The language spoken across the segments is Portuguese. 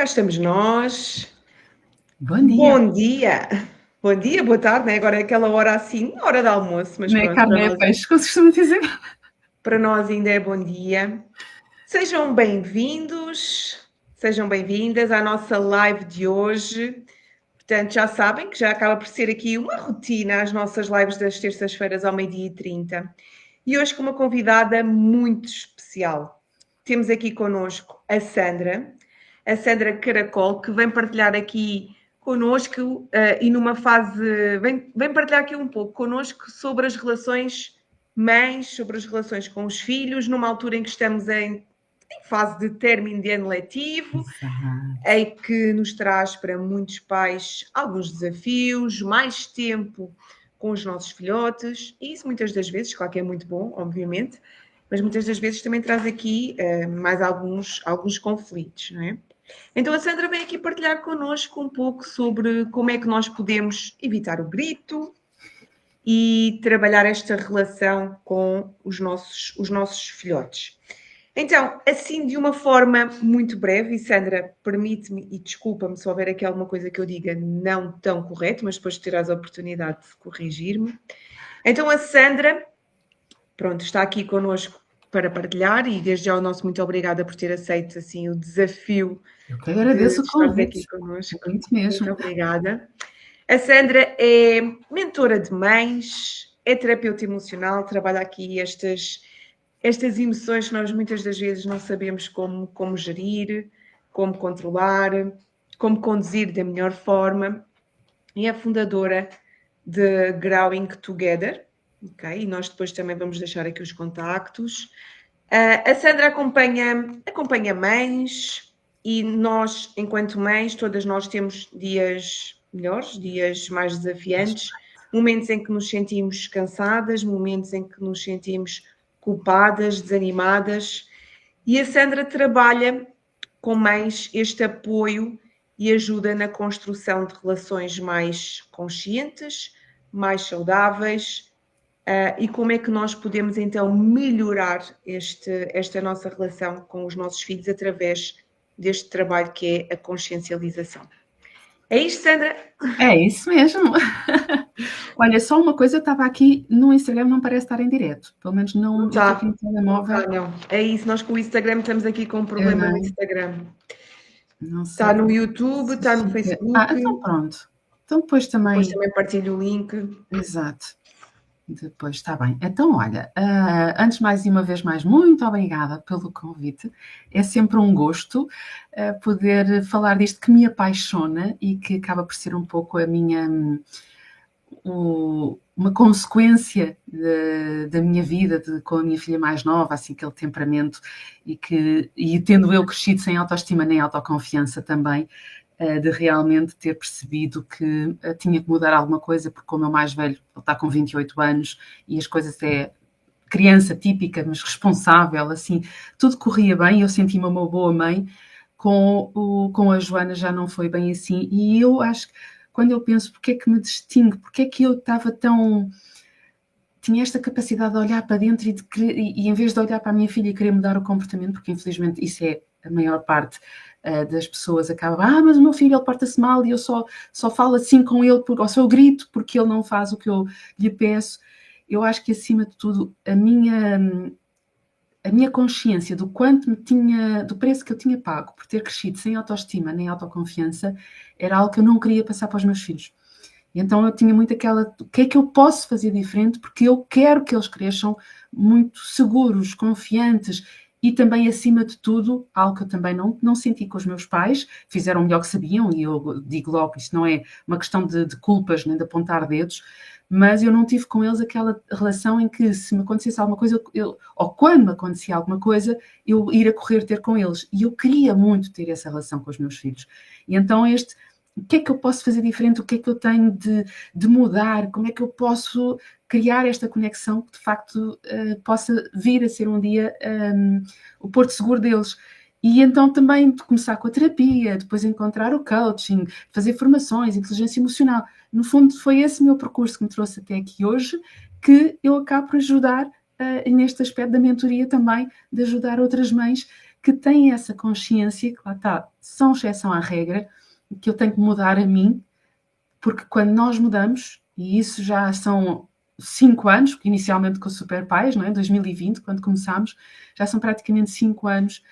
Cá estamos nós. Bom dia. Bom dia. Bom dia, boa tarde, né? Agora é aquela hora assim, hora de almoço, mas Nem é pronto, carne nem é peixe, como se costuma dizer. para nós ainda é bom dia. Sejam bem-vindos, sejam bem-vindas à nossa live de hoje. Portanto, já sabem que já acaba por ser aqui uma rotina as nossas lives das terças-feiras ao 12h30. E hoje com uma convidada muito especial. Temos aqui connosco a Sandra Caracol, que vem partilhar aqui connosco e numa fase. Vem partilhar aqui um pouco connosco sobre as relações mães, sobre as relações com os filhos, numa altura em que estamos em fase de término de ano letivo, Exato. em que nos traz para muitos pais alguns desafios, mais tempo com os nossos filhotes, e isso muitas das vezes, claro que é muito bom, obviamente, mas muitas das vezes também traz aqui mais alguns conflitos, não é? Então a Sandra vem aqui partilhar connosco um pouco sobre como é que nós podemos evitar o grito e trabalhar esta relação com os nossos filhotes. Então, assim, de uma forma muito breve, e Sandra, permite-me e desculpa-me se houver aqui alguma coisa que eu diga não tão correto, mas depois terás a oportunidade de corrigir-me. Então, a Sandra, pronto, está aqui connosco para partilhar e desde já o nosso muito obrigada por ter aceito assim o desafio Eu que de agradeço o estar aqui convite. connosco. Muito mesmo. Muito obrigada. A Sandra é mentora de mães, é terapeuta emocional, trabalha aqui estas emoções que nós muitas das vezes não sabemos como gerir, como controlar, como conduzir da melhor forma. E é fundadora de Growing Together, ok? E nós depois também vamos deixar aqui os contactos. A Sandra acompanha mães e nós, enquanto mães, todas nós temos dias melhores, dias mais desafiantes, momentos em que nos sentimos cansadas, momentos em que nos sentimos culpadas, desanimadas. E a Sandra trabalha com mães este apoio e ajuda na construção de relações mais conscientes, mais saudáveis, e como é que nós podemos então melhorar esta nossa relação com os nossos filhos através deste trabalho que é a consciencialização. É isto, Sandra? É isso mesmo. Olha, só uma coisa, eu estava aqui no Instagram, não parece estar em direto. Pelo menos Não não, eu estou aqui está. no telemóvel. Não. É isso, nós com o Instagram estamos aqui com um problema no Instagram. Não Está sei no YouTube, se está no fica. Facebook, Então pronto. Então depois depois também. também partilho o link. Exato. Depois está bem. Então, olha, antes mais uma vez mais, muito obrigada pelo convite. É sempre um gosto poder falar disto que me apaixona e que acaba por ser um pouco a minha uma consequência da minha vida com a minha filha mais nova, assim, aquele temperamento e tendo eu crescido sem autoestima nem autoconfiança também, de realmente ter percebido que tinha que mudar alguma coisa, porque o meu mais velho, ele está com 28 anos e as coisas é criança típica, mas responsável, assim, tudo corria bem, eu senti-me uma boa mãe, com a Joana já não foi bem assim, e eu acho que quando eu penso porque é que me distingue, porque é que eu estava tão... tinha esta capacidade de olhar para dentro e em vez de olhar para a minha filha e querer mudar o comportamento, porque infelizmente isso é a maior parte das pessoas acaba, mas o meu filho ele porta-se mal e eu só falo assim com ele, ou só eu grito porque ele não faz o que eu lhe peço. Eu acho que acima de tudo a minha consciência do do preço que eu tinha pago por ter crescido sem autoestima nem autoconfiança era algo que eu não queria passar para os meus filhos. E então eu tinha muito o que é que eu posso fazer diferente, porque eu quero que eles cresçam muito seguros, confiantes e também, acima de tudo, algo que eu também não senti com os meus pais, fizeram o melhor que sabiam, e eu digo logo, isto não é uma questão de culpas nem de apontar dedos, mas eu não tive com eles aquela relação em que se me acontecesse alguma coisa, ou quando me acontecia alguma coisa, eu ir a correr ter com eles. E eu queria muito ter essa relação com os meus filhos. E então o que é que eu posso fazer diferente, o que é que eu tenho de mudar, como é que eu posso criar esta conexão que de facto possa vir a ser um dia o porto seguro deles. E então também de começar com a terapia, depois encontrar o coaching, fazer formações, inteligência emocional. No fundo foi esse meu percurso que me trouxe até aqui hoje, que eu acabo por ajudar neste aspecto da mentoria também, de ajudar outras mães que têm essa consciência, que lá está, são exceção à regra, que eu tenho que mudar a mim, porque quando nós mudamos, e isso já são 5 anos, inicialmente com o Super Pais, não é? 2020, quando começámos, já são praticamente 5 anos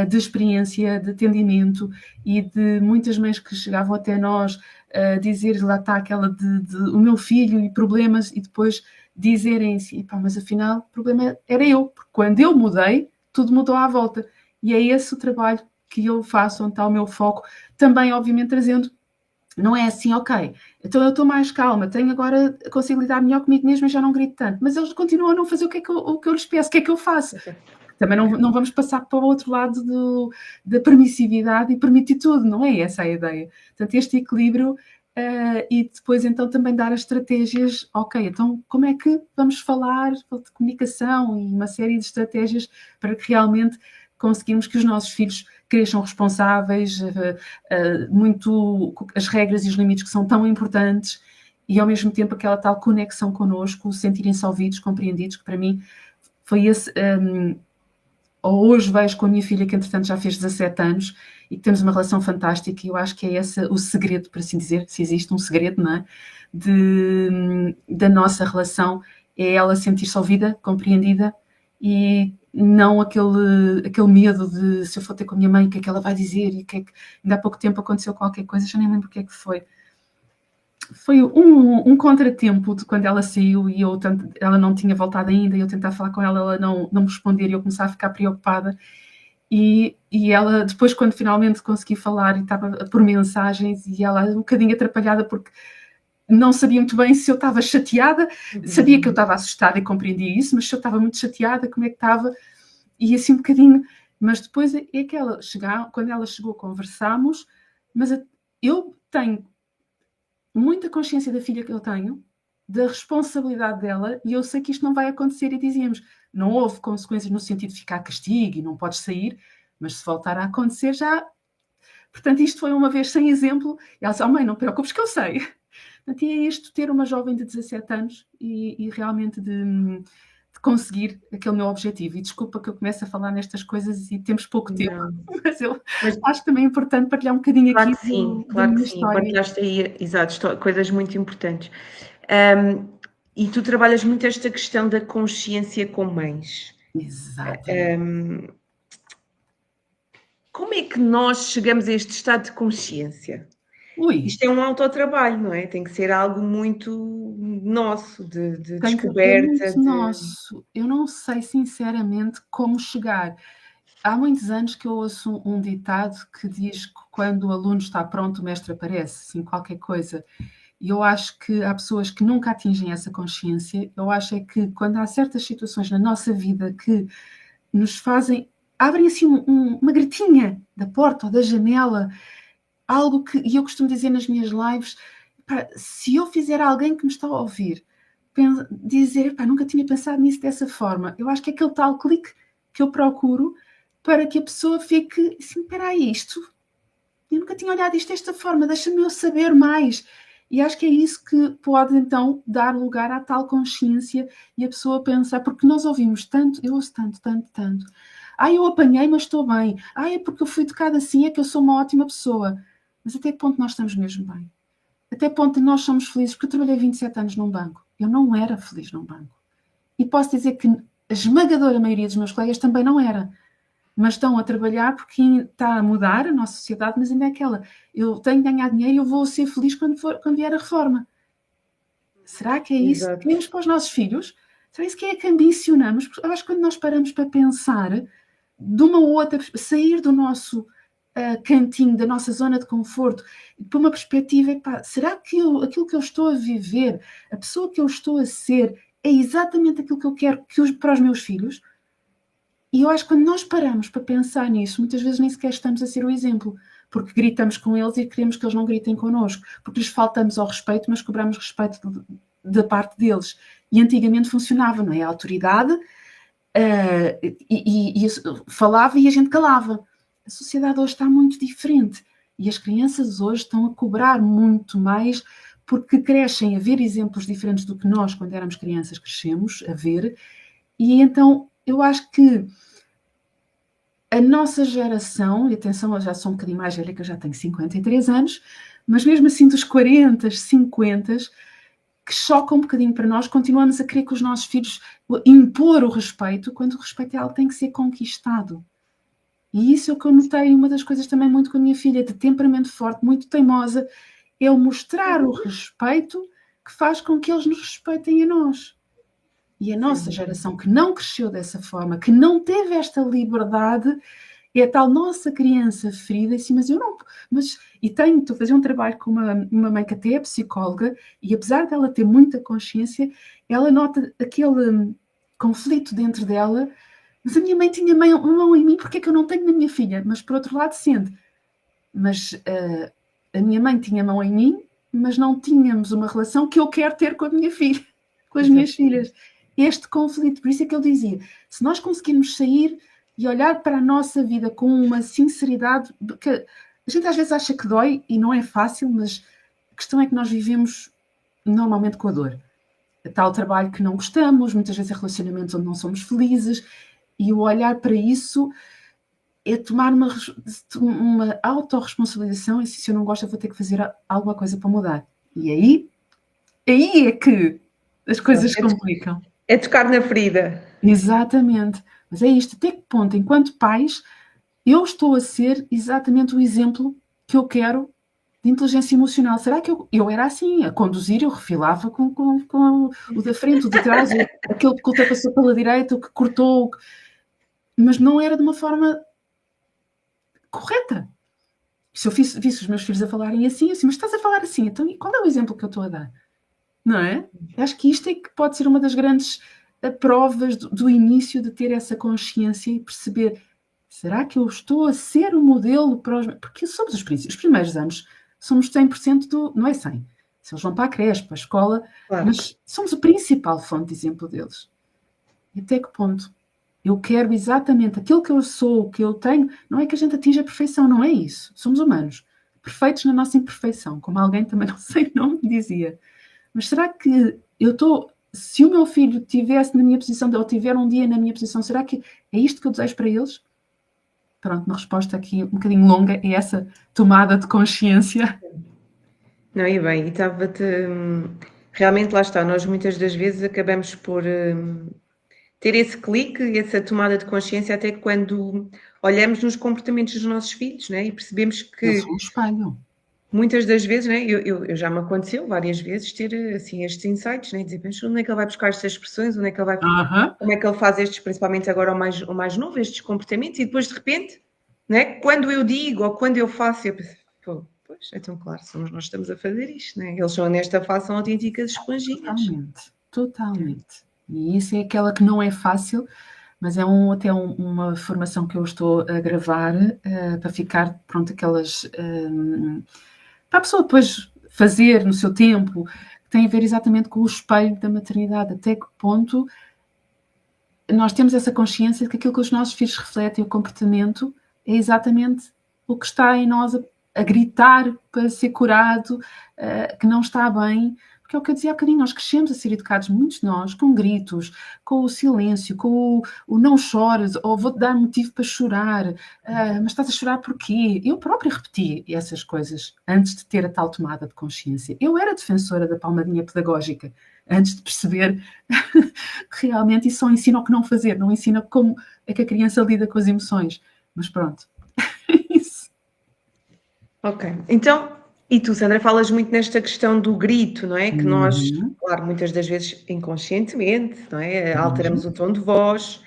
de experiência, de atendimento e de muitas mães que chegavam até nós a dizer, lá está aquela de o meu filho e problemas, e depois dizerem assim, mas afinal o problema era eu, porque quando eu mudei, tudo mudou à volta. E é esse o trabalho que eu faço, onde está o meu foco, também obviamente trazendo. Não é assim, ok, então eu estou mais calma, tenho agora, consigo lidar melhor comigo mesmo e já não grito tanto, mas eles continuam a não fazer o que eu lhes peço, o que é que eu faço? Também não vamos passar para o outro lado da permissividade e permitir tudo, não é essa a ideia. Portanto, este equilíbrio e depois então também dar as estratégias, ok, então como é que vamos falar de comunicação e uma série de estratégias para que realmente conseguirmos que os nossos filhos cresçam responsáveis, muito as regras e os limites que são tão importantes e ao mesmo tempo aquela tal conexão connosco, sentirem-se ouvidos, compreendidos, que para mim foi esse... hoje vejo com a minha filha, que entretanto já fez 17 anos, e que temos uma relação fantástica, e eu acho que é esse o segredo, por assim dizer, se existe um segredo, não é? Da nossa relação, é ela sentir-se ouvida, compreendida, e não aquele medo de se eu for ter com a minha mãe, o que é que ela vai dizer, e que é que... Ainda há pouco tempo aconteceu qualquer coisa, já nem lembro o que é que foi. Foi um contratempo de quando ela saiu e ela não tinha voltado ainda, e eu tentar falar com ela, ela não me responder, e eu começava a ficar preocupada. E ela, depois, quando finalmente consegui falar, e estava por mensagens, e ela um bocadinho atrapalhada, porque não sabia muito bem se eu estava chateada, sabia que eu estava assustada e compreendia isso, mas se eu estava muito chateada, como é que estava, e assim um bocadinho. Mas depois é que quando ela chegou, conversámos, mas eu tenho muita consciência da filha que eu tenho, da responsabilidade dela, e eu sei que isto não vai acontecer, e dizíamos, não houve consequências no sentido de ficar castigo e não podes sair, mas se voltar a acontecer já... Portanto, isto foi uma vez sem exemplo, e ela disse, mãe, não te preocupes que eu sei. Portanto, é isto, ter uma jovem de 17 anos e realmente de conseguir aquele meu objetivo. E desculpa que eu comece a falar nestas coisas e temos pouco tempo, mas acho que também é importante partilhar um bocadinho claro aqui que sim, da claro minha que sim. história. Partilhaste aí, exato, coisas muito importantes. E tu trabalhas muito esta questão da consciência com mães. Exato. Como é que nós chegamos a este estado de consciência? Isto é um autotrabalho, não é? Tem que ser algo muito nosso, de Tem que ser descoberta, muito de... nosso. Eu não sei sinceramente como chegar. Há muitos anos que eu ouço um ditado que diz que quando o aluno está pronto, o mestre aparece, assim, qualquer coisa. E eu acho que há pessoas que nunca atingem essa consciência. Eu acho é que quando há certas situações na nossa vida que nos fazem, abrem assim uma gretinha da porta ou da janela, algo que, e eu costumo dizer nas minhas lives, se eu fizer a alguém que me está a ouvir dizer, nunca tinha pensado nisso dessa forma, eu acho que é aquele tal clique que eu procuro para que a pessoa fique assim, espera aí, isto, eu nunca tinha olhado isto desta forma, deixa-me eu saber mais. E acho que é isso que pode então dar lugar à tal consciência e a pessoa pensar, porque nós ouvimos tanto, eu ouço tanto, eu apanhei, mas estou bem. É porque eu fui educada assim, é que eu sou uma ótima pessoa. Mas até que ponto nós estamos mesmo bem? Até que ponto nós somos felizes? Porque eu trabalhei 27 anos num banco. Eu não era feliz num banco. E posso dizer que a esmagadora maioria dos meus colegas também não era. Mas estão a trabalhar porque está a mudar a nossa sociedade, mas ainda é aquela. Eu tenho que ganhar dinheiro e eu vou ser feliz quando vier a reforma. Será que é isso que queremos para os nossos filhos? Será isso que é que ambicionamos? Porque eu acho que quando nós paramos para pensar de uma ou outra, sair do nosso cantinho, da nossa zona de conforto, para uma perspectiva, será que aquilo que eu estou a viver, a pessoa que eu estou a ser, é exatamente aquilo que eu quero para os meus filhos? E eu acho que quando nós paramos para pensar nisso, muitas vezes nem sequer estamos a ser o exemplo, porque gritamos com eles e queremos que eles não gritem connosco, porque lhes faltamos ao respeito, mas cobramos respeito da parte deles. E antigamente funcionava, não é? A autoridade falava e a gente calava. A sociedade hoje está muito diferente e as crianças hoje estão a cobrar muito mais porque crescem a ver exemplos diferentes do que nós, quando éramos crianças, crescemos a ver. E então eu acho que a nossa geração, e atenção, eu já sou um bocadinho mais velha, que eu já tenho 53 anos, mas mesmo assim dos 40, 50, que choca um bocadinho para nós, continuamos a querer que os nossos filhos impor o respeito, quando o respeito é algo que tem que ser conquistado. E isso é o que eu notei, uma das coisas também muito com a minha filha, de temperamento forte, muito teimosa, é o mostrar o respeito que faz com que eles nos respeitem a nós. E a nossa geração que não cresceu dessa forma, que não teve esta liberdade, é a tal nossa criança ferida, assim, mas eu não... estou a fazer um trabalho com uma mãe que até é psicóloga, e apesar dela ter muita consciência, ela nota aquele conflito dentro dela, mas a minha mãe tinha mão em mim, porque é que eu não tenho na minha filha? Mas por outro lado sente, mas a minha mãe tinha mão em mim, mas não tínhamos uma relação que eu quero ter com a minha filha, com as minhas filhas. Este conflito, por isso é que ele dizia, se nós conseguirmos sair e olhar para a nossa vida com uma sinceridade, que a gente às vezes acha que dói e não é fácil, mas a questão é que nós vivemos normalmente com a dor. Tal trabalho que não gostamos, muitas vezes é relacionamentos onde não somos felizes, e o olhar para isso é tomar uma autorresponsabilização, e se eu não gosto eu vou ter que fazer alguma coisa para mudar. E aí é que as coisas complicam. É tocar na ferida. Exatamente. Mas é isto, até que ponto, enquanto pais, eu estou a ser exatamente o exemplo que eu quero de inteligência emocional. Será que eu era assim, a conduzir, eu refilava com o da frente, o de trás, aquele que ultrapassou pela direita, o que cortou, mas não era de uma forma correta. Se eu visse os meus filhos a falarem assim, mas estás a falar assim, então qual é o exemplo que eu estou a dar? Não é? Acho que isto é que pode ser uma das grandes provas do início de ter essa consciência e perceber, será que eu estou a ser um modelo para os... Porque somos os primeiros anos, somos 100% não é 100. Se eles vão para a creche, para a escola, claro, mas somos a principal fonte de exemplo deles. E até que ponto? Eu quero exatamente aquilo que eu sou, o que eu tenho, não é que a gente atinja a perfeição, não é isso. Somos humanos, perfeitos na nossa imperfeição, como alguém também, não sei o nome, dizia. Mas será que eu estou... Se o meu filho estivesse na minha posição, ou tiver um dia na minha posição, será que é isto que eu desejo para eles? Pronto, uma resposta aqui um bocadinho longa é essa tomada de consciência. Não, e bem, e estava-te... Realmente lá está, nós muitas das vezes acabamos por ter esse clique, essa tomada de consciência, até quando olhamos nos comportamentos dos nossos filhos, né? E percebemos que... Eu sou um espelho. Muitas das vezes, né, eu já me aconteceu várias vezes ter assim estes insights, né, dizer, mas onde é que ele vai buscar estas expressões, onde é que ele vai, como é que ele faz estes, principalmente agora o mais novo, estes comportamentos, e depois de repente, né, quando eu digo ou quando eu faço, eu penso, pô, pois, então claro, somos nós que estamos a fazer isto, né, eles são nesta fase, são autênticas esponjinhas. Totalmente. E isso é aquela que não é fácil, mas é até uma formação que eu estou a gravar para ficar, pronto, aquelas... para a pessoa depois fazer no seu tempo, que tem a ver exatamente com o espelho da maternidade, até que ponto nós temos essa consciência de que aquilo que os nossos filhos refletem, o comportamento, é exatamente o que está em nós a gritar para ser curado, que não está bem, porque é o que eu dizia há bocadinho, nós crescemos a ser educados, muitos de nós, com gritos, com o silêncio, com o não chores, ou vou-te dar motivo para chorar, mas estás a chorar porquê? Eu própria repeti essas coisas antes de ter a tal tomada de consciência. Eu era defensora da palmadinha pedagógica, antes de perceber que realmente isso só ensina o que não fazer, não ensina como é que a criança lida com as emoções. Mas pronto, isso. Ok, então... E tu, Sandra, falas muito nesta questão do grito, não é? Que nós, claro, muitas das vezes inconscientemente, não é? Alteramos o tom de voz.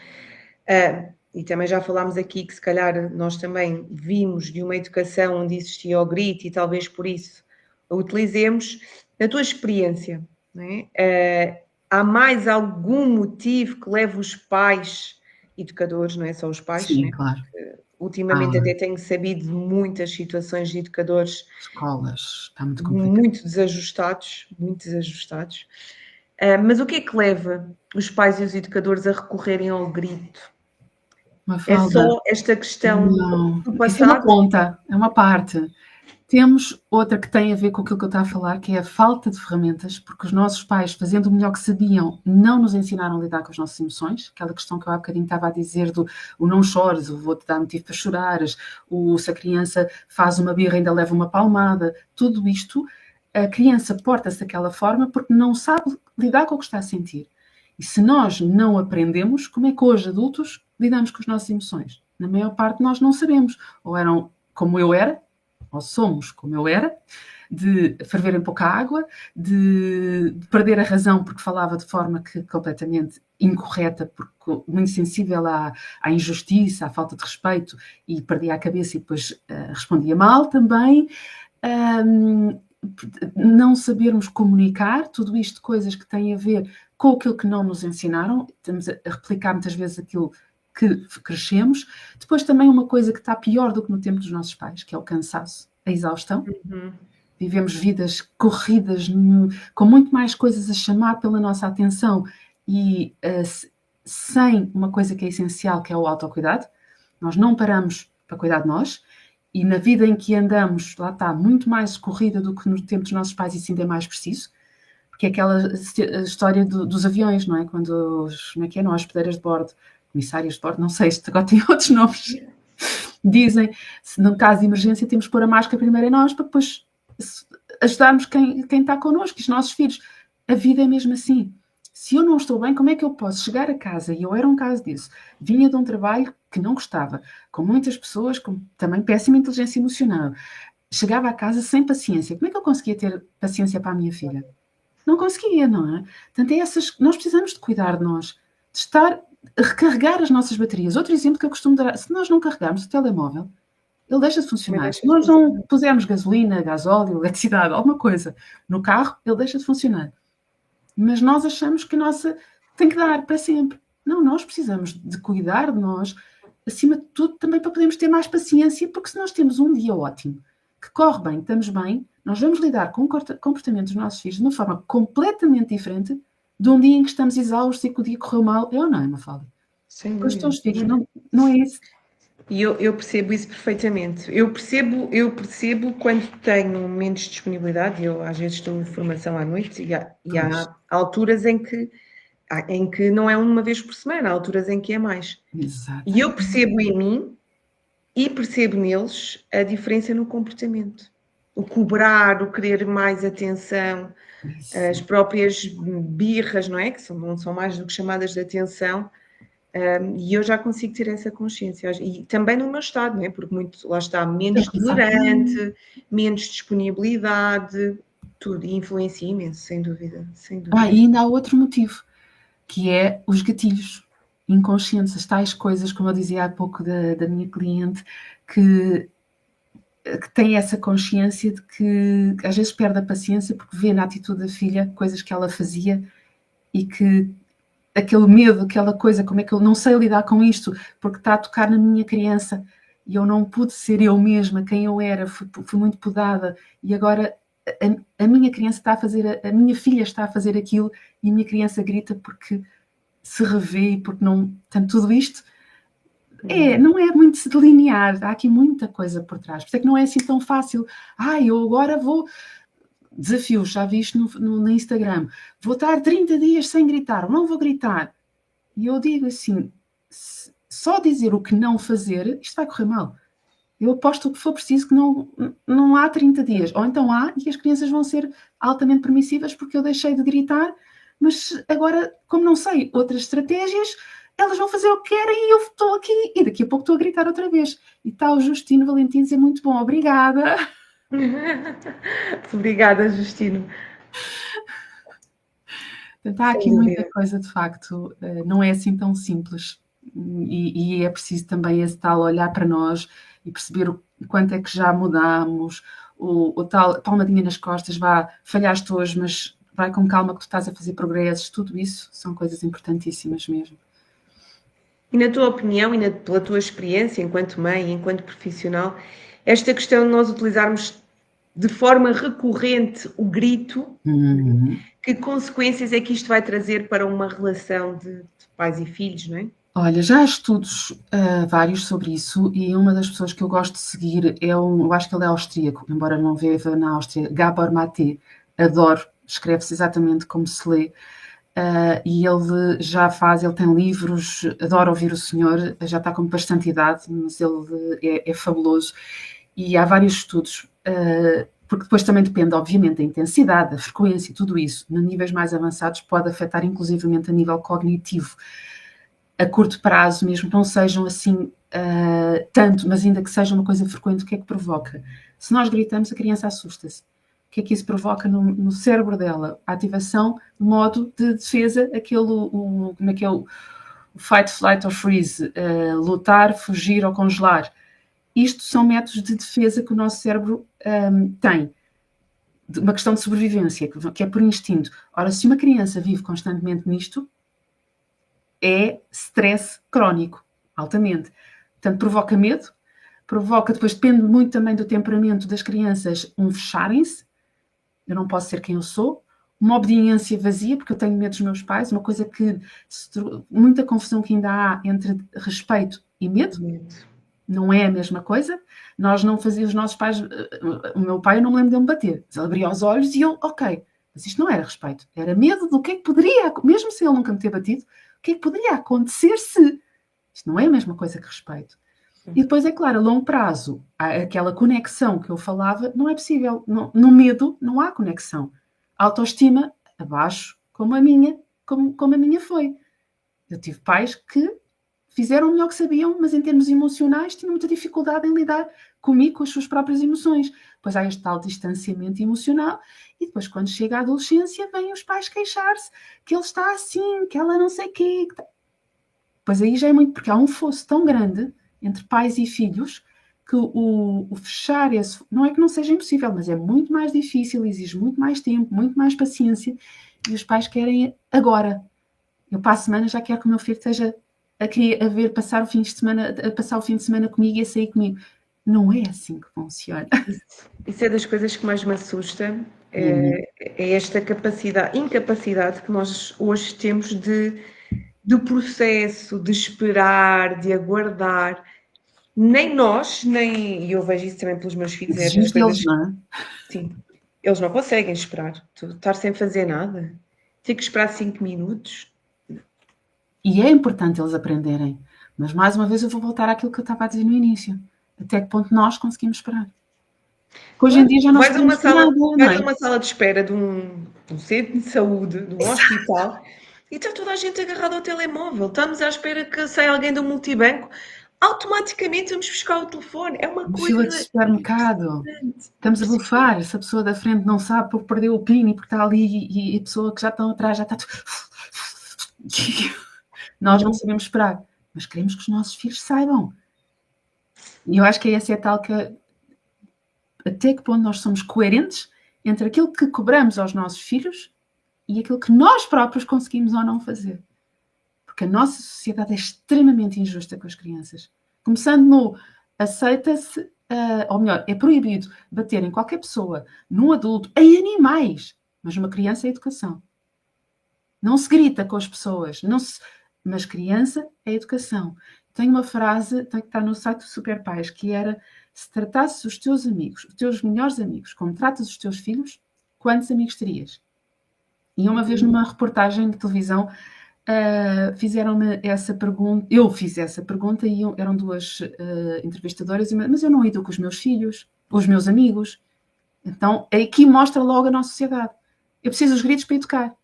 E também já falámos aqui que se calhar nós também vimos de uma educação onde existia o grito e talvez por isso a utilizemos. Na tua experiência, não é? Há mais algum motivo que leve os pais, educadores, não é só os pais, sim, né? Claro. Ultimamente até tenho sabido de muitas situações de educadores... Escolas, está muito complicado. Muito desajustados. Mas o que é que leva os pais e os educadores a recorrerem ao grito? É só esta questão não, do passado? isso é uma ponta, é uma parte. Temos outra que tem a ver com aquilo que eu estava a falar, que é a falta de ferramentas, porque os nossos pais, fazendo o melhor que sabiam, não nos ensinaram a lidar com as nossas emoções. Aquela questão que eu há bocadinho estava a dizer do o não chores, o vou-te dar motivo para chorares, se a criança faz uma birra ainda leva uma palmada, tudo isto, a criança porta-se daquela forma porque não sabe lidar com o que está a sentir. E se nós não aprendemos, como é que hoje, adultos, lidamos com as nossas emoções? Na maior parte nós não sabemos. Ou eram como eu era, ou somos como eu era, de ferver em pouca água, de perder a razão porque falava de forma que completamente incorreta, porque muito sensível à injustiça, à falta de respeito, e perdia a cabeça e depois respondia mal também. Não sabermos comunicar, tudo isto coisas que têm a ver com aquilo que não nos ensinaram, estamos a replicar muitas vezes aquilo que crescemos. Depois também uma coisa que está pior do que no tempo dos nossos pais, que é o cansaço, a exaustão. Vivemos vidas corridas, com muito mais coisas a chamar pela nossa atenção e sem uma coisa que é essencial, que é o autocuidado. Nós não paramos para cuidar de nós. E na vida em que andamos, lá está, muito mais corrida do que no tempo dos nossos pais, isso ainda é mais preciso. Porque é aquela história dos aviões, não é? Quando como é que é? Não, hospedeiras de bordo, comissárias de bordo, não sei, isto agora tem outros nomes. Dizem, se no caso de emergência temos que pôr a máscara primeiro em nós para depois ajudarmos quem está connosco, os nossos filhos. A vida é mesmo assim. Se eu não estou bem, como é que eu posso chegar a casa? E eu era um caso disso. Vinha de um trabalho que não gostava, com muitas pessoas, com também péssima inteligência emocional. Chegava a casa sem paciência. Como é que eu conseguia ter paciência para a minha filha? Não conseguia, não é? Portanto, nós precisamos de cuidar de nós, de estar a recarregar as nossas baterias. Outro exemplo que eu costumo dar, se nós não carregarmos o telemóvel, ele deixa de funcionar. Se nós não pusermos gasolina, gasóleo, eletricidade, alguma coisa no carro, ele deixa de funcionar. Mas nós achamos que a nossa tem que dar para sempre. Não, nós precisamos de cuidar de nós, acima de tudo, também para podermos ter mais paciência, porque se nós temos um dia ótimo, que corre bem, estamos bem, nós vamos lidar com o comportamento dos nossos filhos de uma forma completamente diferente de um dia em que estamos exaustos e que o dia correu mal. Eu não, Mafalda. Com os teus filhos, não é isso. E eu percebo isso perfeitamente. Eu percebo quando tenho menos disponibilidade. Eu às vezes estou em formação à noite e há alturas em que não é uma vez por semana, há alturas em que é mais. Exato. E eu percebo em mim e percebo neles a diferença no comportamento. O cobrar, o querer mais atenção, as próprias birras, não é? Que não são mais do que chamadas de atenção. E eu já consigo ter essa consciência. E também no meu estado, não é? Porque lá está, menos tolerante, menos disponibilidade, tudo. E influencia imenso, sem dúvida. E ainda há outro motivo, que é os gatilhos inconscientes, as tais coisas, como eu dizia há pouco da minha cliente, que tem essa consciência de que às vezes perde a paciência porque vê na atitude da filha coisas que ela fazia e que aquele medo, aquela coisa, como é que eu não sei lidar com isto, porque está a tocar na minha criança e eu não pude ser eu mesma, quem eu era, fui muito podada e agora a minha criança está a fazer, a minha filha está a fazer aquilo e a minha criança grita porque se revê, porque não... Portanto, tudo isto não é muito delinear, há aqui muita coisa por trás, por isso é que não é assim tão fácil. Eu agora vou... Desafios, já vi isto no Instagram. Vou estar 30 dias sem gritar, não vou gritar. E eu digo assim, só dizer o que não fazer, isto vai correr mal. Eu aposto o que for preciso que não há 30 dias. Ou então há, e as crianças vão ser altamente permissivas porque eu deixei de gritar, mas agora, como não sei outras estratégias, elas vão fazer o que querem e eu estou aqui, e daqui a pouco estou a gritar outra vez. E está o Justino Valentim a dizer muito bom, obrigada. Obrigada, Justino. Portanto, há aqui muita coisa, de facto, não é assim tão simples. E é preciso também esse tal olhar para nós e perceber o quanto é que já mudamos, o tal palmadinha nas costas, falhaste hoje, mas vai com calma que tu estás a fazer progressos, tudo isso são coisas importantíssimas mesmo. E na tua opinião e pela tua experiência enquanto mãe, enquanto profissional, esta questão de nós utilizarmos de forma recorrente o grito, que consequências é que isto vai trazer para uma relação de pais e filhos, não é? Olha, já há estudos vários sobre isso e uma das pessoas que eu gosto de seguir eu acho que ele é austríaco, embora não viva na Áustria, Gabor Maté. Adoro, escreve-se exatamente como se lê. E ele tem livros, adoro ouvir o senhor, já está com bastante idade, mas ele é fabuloso. E há vários estudos, porque depois também depende, obviamente, da intensidade, da frequência, tudo isso. Nos níveis mais avançados pode afetar inclusivamente a nível cognitivo. A curto prazo, mesmo que não sejam assim tanto, mas ainda que seja uma coisa frequente, o que é que provoca? Se nós gritamos, a criança assusta-se. O que é que isso provoca no cérebro dela? A ativação do modo de defesa, como é que é o fight, flight or freeze, lutar, fugir ou congelar. Isto são métodos de defesa que o nosso cérebro tem. Uma questão de sobrevivência, que é por instinto. Ora, se uma criança vive constantemente nisto, é stress crónico, altamente. Portanto, provoca medo, depois depende muito também do temperamento das crianças, fecharem-se, eu não posso ser quem eu sou, uma obediência vazia, porque eu tenho medo dos meus pais, uma coisa que, muita confusão que ainda há entre respeito e medo, não é a mesma coisa. Nós não fazíamos, os nossos pais, o meu pai, eu não me lembro de ele me bater, ele abria os olhos e eu, ok, mas isto não era respeito, era medo do que é que poderia, mesmo se ele nunca me ter batido, o que é que poderia acontecer se... Isto não é a mesma coisa que respeito. E depois, é claro, a longo prazo, aquela conexão que eu falava, não é possível. No medo não há conexão. Autoestima, abaixo, como a minha foi. Eu tive pais que fizeram o melhor que sabiam, mas em termos emocionais tinham muita dificuldade em lidar comigo, com as suas próprias emoções. Depois há este tal distanciamento emocional e depois, quando chega a adolescência, vêm os pais queixar-se que ele está assim, que ela não sei o quê. Pois aí já é muito, porque há um fosso tão grande entre pais e filhos que o fechar esse... Não é que não seja impossível, mas é muito mais difícil, exige muito mais tempo, muito mais paciência, e os pais querem agora. Eu para a semana já quero que o meu filho esteja a passar o fim de semana comigo e a sair comigo. Não é assim que funciona. Isso é das coisas que mais me assusta, é esta incapacidade que nós hoje temos do processo, de esperar, de aguardar. Nem nós, e eu vejo isso também pelos meus filhos, é das coisas... Não é? Sim, eles não conseguem esperar. Tu estar sem fazer nada, ter que esperar 5 minutos. E é importante eles aprenderem. Mas, mais uma vez, eu vou voltar àquilo que eu estava a dizer no início. Até que ponto nós conseguimos esperar? Porque hoje em dia já não Vais a uma esperamos sala, nada, não vais a é? uma sala de espera de um centro de saúde, de um hospital, e está toda a gente agarrada ao telemóvel. Estamos à espera que saia alguém do multibanco. Automaticamente vamos buscar o telefone. É uma Uma fila de coisa supermercado. Estamos a bufar. Se a pessoa da frente não sabe porque perdeu o PIN e porque está ali e a pessoa que já está atrás já está... Nós não sabemos esperar, mas queremos que os nossos filhos saibam. E eu acho que essa é a tal que... Até que ponto nós somos coerentes entre aquilo que cobramos aos nossos filhos e aquilo que nós próprios conseguimos ou não fazer. Porque a nossa sociedade é extremamente injusta com as crianças. Começando no aceita-se, ou melhor, é proibido bater em qualquer pessoa, num adulto, em animais, mas uma criança é educação. Não se grita com as pessoas, mas criança é educação. Tenho uma frase, que está no site do Super Pais, que era: se tratasses os teus amigos, os teus melhores amigos, como tratas os teus filhos, quantos amigos terias? E uma vez numa reportagem de televisão fizeram-me essa pergunta, eu fiz essa pergunta e eram duas entrevistadoras, mas eu não educo os meus filhos, os meus amigos. Então aqui mostra logo a nossa sociedade. Eu preciso dos gritos para educar.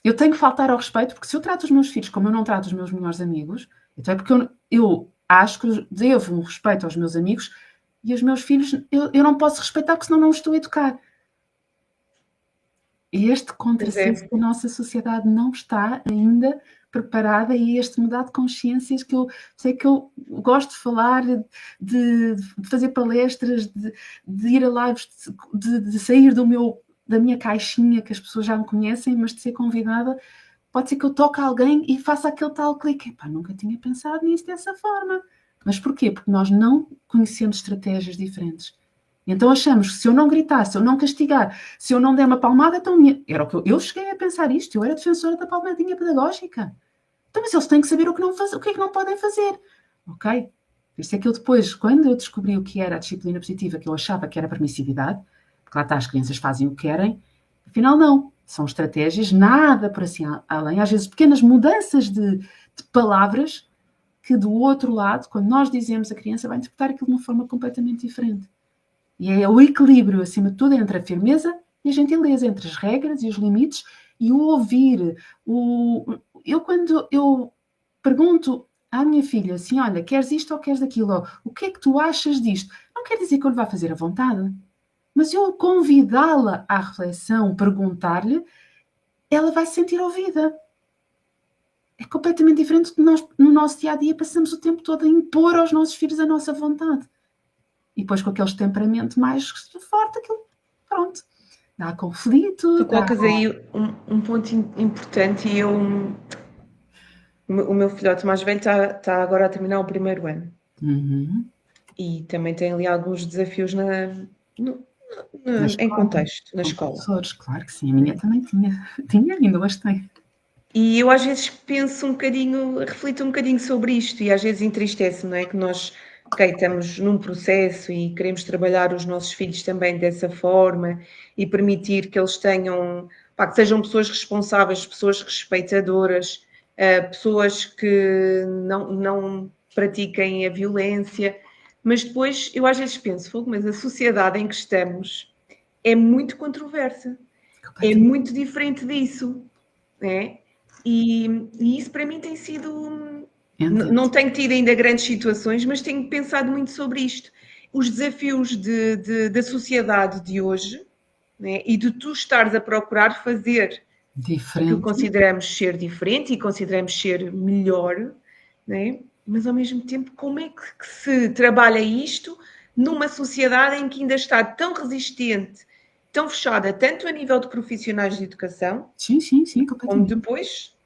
Eu tenho que faltar ao respeito, porque se eu trato os meus filhos como eu não trato os meus melhores amigos, então é porque eu acho que devo um respeito aos meus amigos e os meus filhos eu não posso respeitar, porque senão não os estou a educar. E este contrassenso da nossa sociedade não está ainda preparada, e este mudar de consciências que eu sei que eu gosto de falar, de fazer palestras, de ir a lives, de sair da minha caixinha, que as pessoas já me conhecem, mas de ser convidada, pode ser que eu toque alguém e faça aquele tal clique. Epá, nunca tinha pensado nisso dessa forma. Mas porquê? Porque nós não conhecemos estratégias diferentes. Então achamos que se eu não gritar, se eu não castigar, se eu não der uma palmada, então... Era o que eu cheguei a pensar isto. Eu era defensora da palmadinha pedagógica. Então, mas eles têm que saber o que é que não podem fazer. Ok? Isso é que eu depois, quando eu descobri o que era a disciplina positiva, que eu achava que era permissividade, porque lá está, as crianças fazem o que querem, afinal não. São estratégias, nada por assim além. Às vezes pequenas mudanças de palavras que do outro lado, quando nós dizemos, a criança vai interpretar aquilo de uma forma completamente diferente. E é o equilíbrio, acima de tudo, entre a firmeza e a gentileza, entre as regras e os limites e o ouvir. Quando eu pergunto à minha filha assim, olha, queres isto ou queres aquilo? O que é que tu achas disto? Não quer dizer que eu lhe vá fazer à vontade, mas eu convidá-la à reflexão, perguntar-lhe, ela vai se sentir ouvida. É completamente diferente do que nós, no nosso dia-a-dia, passamos o tempo todo a impor aos nossos filhos a nossa vontade. E depois com aquele temperamento mais forte, aquilo, pronto, dá conflito. Tu colocas aí um ponto importante e o meu filhote mais velho está agora a terminar o primeiro ano. E também tem ali alguns desafios em contexto, na escola. Professores, claro que sim. A minha também tinha, ainda hoje tem. E eu às vezes penso reflito um bocadinho sobre isto e às vezes entristece-me, não é? Que nós, estamos num processo e queremos trabalhar os nossos filhos também dessa forma e permitir que eles tenham, que sejam pessoas responsáveis, pessoas respeitadoras, pessoas que não pratiquem a violência, mas depois eu às vezes penso, mas a sociedade em que estamos é muito controversa, é muito diferente disso, né? E isso para mim tem sido. Não tenho tido ainda grandes situações, mas tenho pensado muito sobre isto. Os desafios da sociedade de hoje, né? E de tu estares a procurar fazer diferente, o que consideramos ser diferente e consideramos ser melhor, né? Mas ao mesmo tempo, como é que se trabalha isto numa sociedade em que ainda está tão resistente, tão fechada, tanto a nível de profissionais de educação, sim, como depois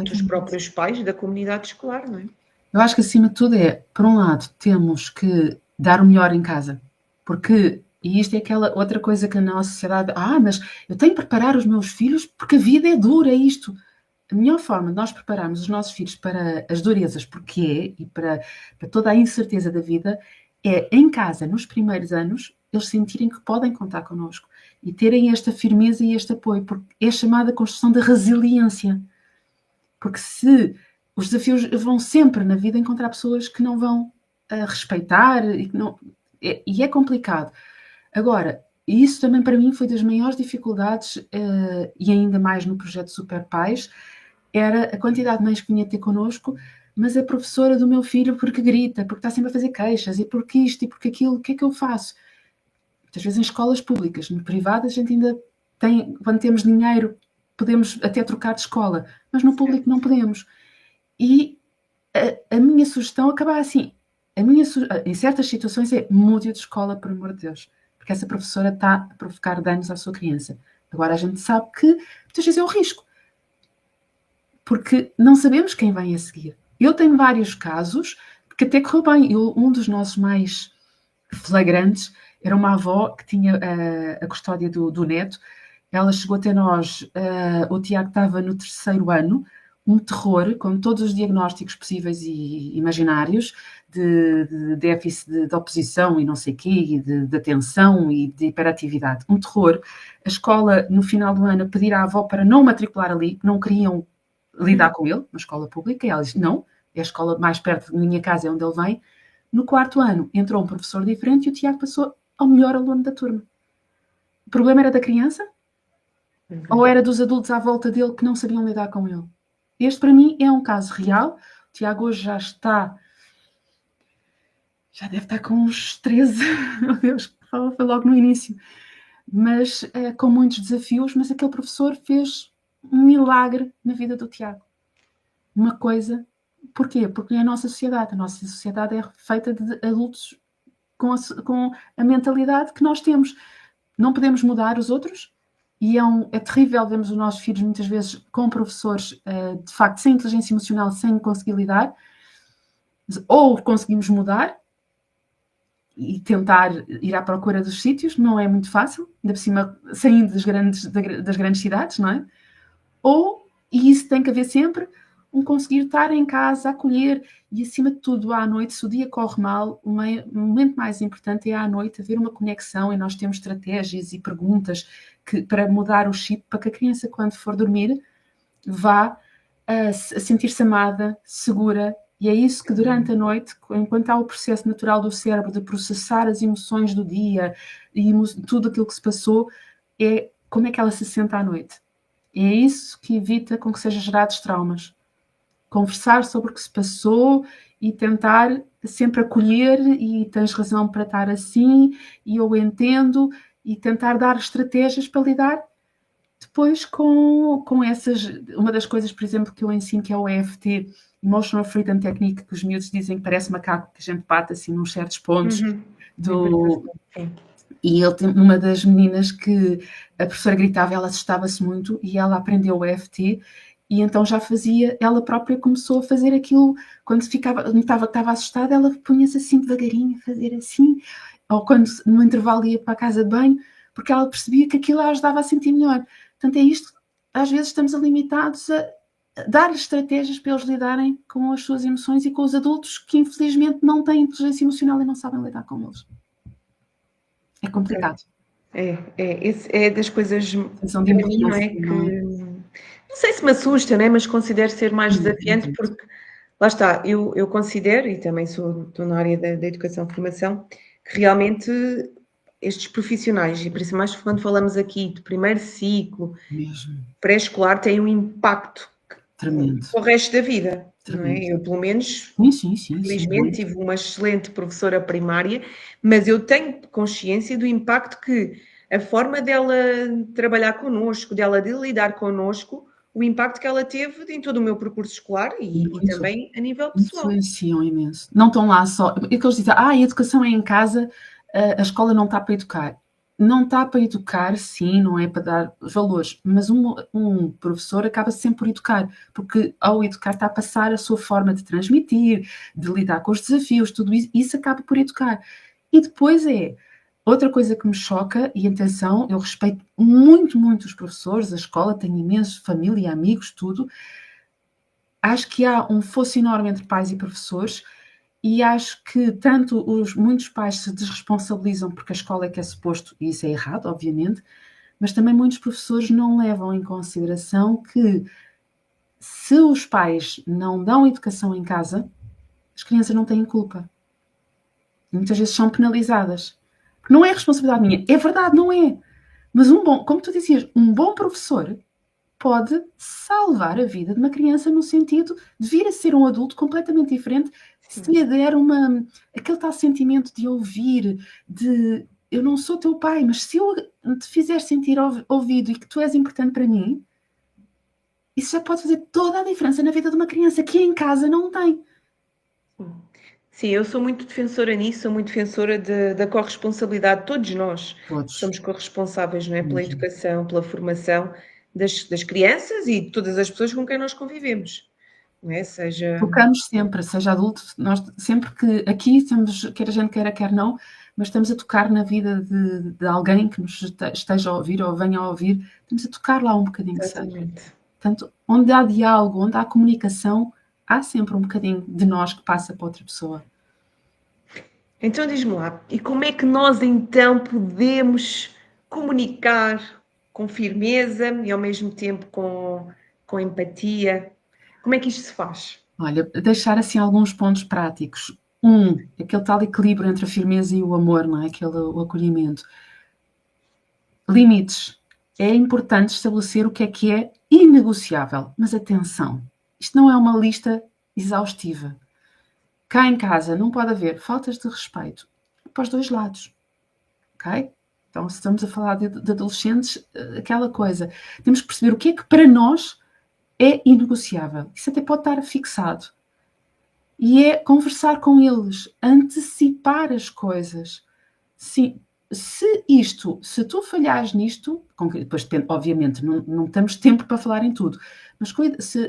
dos próprios pais da comunidade escolar, não é? Eu acho que acima de tudo por um lado, temos que dar o melhor em casa, porque, e isto é aquela outra coisa que a nossa sociedade, mas eu tenho que preparar os meus filhos porque a vida é dura, é isto. A melhor forma de nós prepararmos os nossos filhos para as durezas, porque e para toda a incerteza da vida, é em casa, nos primeiros anos, eles sentirem que podem contar connosco e terem esta firmeza e este apoio, porque é chamada construção da resiliência. Porque se os desafios vão sempre na vida encontrar pessoas que não vão respeitar e que não, e é complicado. Agora, isso também para mim foi das maiores dificuldades e ainda mais no projeto Super Pais, era a quantidade de mães que vinha ter connosco, mas a professora do meu filho porque grita, porque está sempre a fazer queixas, e porque isto, e porque aquilo, o que é que eu faço? Muitas vezes em escolas públicas, no privado a gente ainda tem, quando temos dinheiro, podemos até trocar de escola, mas no público não podemos. E a minha sugestão acaba assim, em certas situações mude de escola, por amor de Deus, porque essa professora está a provocar danos à sua criança. Agora a gente sabe que muitas vezes é um risco, porque não sabemos quem vem a seguir. Eu tenho vários casos que até correu bem. Um dos nossos mais flagrantes era uma avó que tinha a custódia do neto. Ela chegou até nós, o Tiago estava no 3º ano, um terror, com todos os diagnósticos possíveis e imaginários, de déficit de oposição e não sei o quê, e de atenção e de hiperatividade. Um terror. A escola, no final do ano, a pedir à avó para não matricular ali, não queriam lidar com ele, uma escola pública, e ela disse, não, é a escola mais perto da minha casa, é onde ele vem. No 4º ano, entrou um professor diferente e o Tiago passou ao melhor aluno da turma. O problema era da criança? Ou era dos adultos à volta dele que não sabiam lidar com ele? Este, para mim, é um caso real. O Tiago hoje já deve estar com uns 13, meu Deus, foi logo no início. Mas com muitos desafios, mas aquele professor fez um milagre na vida do Tiago. Uma coisa. Porquê? Porque é a nossa sociedade. A nossa sociedade é feita de adultos com a mentalidade que nós temos. Não podemos mudar os outros e é terrível vermos os nossos filhos muitas vezes com professores de facto sem inteligência emocional, sem conseguir lidar, ou conseguimos mudar e tentar ir à procura dos sítios, não é muito fácil, ainda por cima saindo das grandes cidades, não é? E isso tem que haver sempre um conseguir estar em casa, acolher, e acima de tudo, à noite, se o dia corre mal, o momento mais importante é à noite haver uma conexão, e nós temos estratégias e perguntas para mudar o chip, para que a criança, quando for dormir, vá a sentir-se amada, segura, e é isso que durante a noite, enquanto há o processo natural do cérebro de processar as emoções do dia e tudo aquilo que se passou, é como é que ela se sente à noite. E é isso que evita com que sejam gerados traumas. Conversar sobre o que se passou e tentar sempre acolher, e tens razão para estar assim, e eu entendo, e tentar dar estratégias para lidar depois com essas. Uma das coisas, por exemplo, que eu ensino, que é o EFT, Emotional Freedom Technique, que os miúdos dizem que parece macaco, que a gente bate assim nos certos pontos E ele tem uma das meninas que a professora gritava, ela assustava-se muito, e ela aprendeu o EFT, e então já fazia, ela própria começou a fazer aquilo, quando estava assustada, ela punha-se assim devagarinho, a fazer assim, ou quando no intervalo ia para a casa de banho, porque ela percebia que aquilo a ajudava a sentir melhor. Portanto, é isto, às vezes estamos limitados a dar estratégias para eles lidarem com as suas emoções, e com os adultos que infelizmente não têm inteligência emocional e não sabem lidar com eles. É complicado. É das coisas para mim, não é? Que não sei se me assusta, né? Mas considero ser mais desafiante, porque lá está, eu considero, e também estou na área da educação e formação, que realmente estes profissionais, e principalmente quando falamos aqui do primeiro ciclo pré-escolar, têm um impacto tremendo para o resto da vida. Não é? Eu, pelo menos, felizmente, tive uma excelente professora primária, mas eu tenho consciência do impacto que a forma dela trabalhar connosco, dela de lidar connosco, o impacto que ela teve em todo o meu percurso escolar e também a nível pessoal. Influenciam imenso. Não estão lá só. É que eles dizem, a educação é em casa, a escola não está para educar. Não está para educar, sim, não é para dar valores, mas um professor acaba sempre por educar, porque ao educar está a passar a sua forma de transmitir, de lidar com os desafios, tudo isso acaba por educar. E depois outra coisa que me choca, e atenção, eu respeito muito, muito os professores, a escola, tenho imenso família, amigos, tudo. Acho que há um fosso enorme entre pais e professores, e acho que tanto muitos pais se desresponsabilizam porque a escola é que é suposto, e isso é errado, obviamente, mas também muitos professores não levam em consideração que se os pais não dão educação em casa, as crianças não têm culpa. Muitas vezes são penalizadas. Não é responsabilidade minha. É verdade, não é. Mas como tu dizias, um bom professor pode salvar a vida de uma criança, no sentido de vir a ser um adulto completamente diferente, se lhe der aquele tal sentimento de ouvir, de eu não sou teu pai, mas se eu te fizer sentir ouvido e que tu és importante para mim, isso já pode fazer toda a diferença na vida de uma criança que em casa não tem. Sim, eu sou muito defensora nisso, sou muito defensora da corresponsabilidade. Todos nós somos corresponsáveis, não é? Pela educação, pela formação das crianças e de todas as pessoas com quem nós convivemos. Não é? Tocamos sempre, seja adulto, nós sempre que aqui estamos, quer a gente queira, quer não, mas estamos a tocar na vida de alguém que nos esteja a ouvir ou venha a ouvir, estamos a tocar lá um bocadinho. Exatamente. Portanto, onde há diálogo, onde há comunicação, há sempre um bocadinho de nós que passa para outra pessoa. Então diz-me lá, e como é que nós então podemos comunicar com firmeza e ao mesmo tempo com empatia? Como é que isto se faz? Olha, deixar assim alguns pontos práticos. Aquele tal equilíbrio entre a firmeza e o amor, não é? O acolhimento. Limites. É importante estabelecer o que é inegociável. Mas atenção, isto não é uma lista exaustiva. Cá em casa não pode haver faltas de respeito para os dois lados. Ok? Então, se estamos a falar de adolescentes, aquela coisa. Temos que perceber o que é que para nós é inegociável. Isso até pode estar fixado. E é conversar com eles, antecipar as coisas. Sim, se tu falhares nisto, depois depende, obviamente, não temos tempo para falar em tudo, mas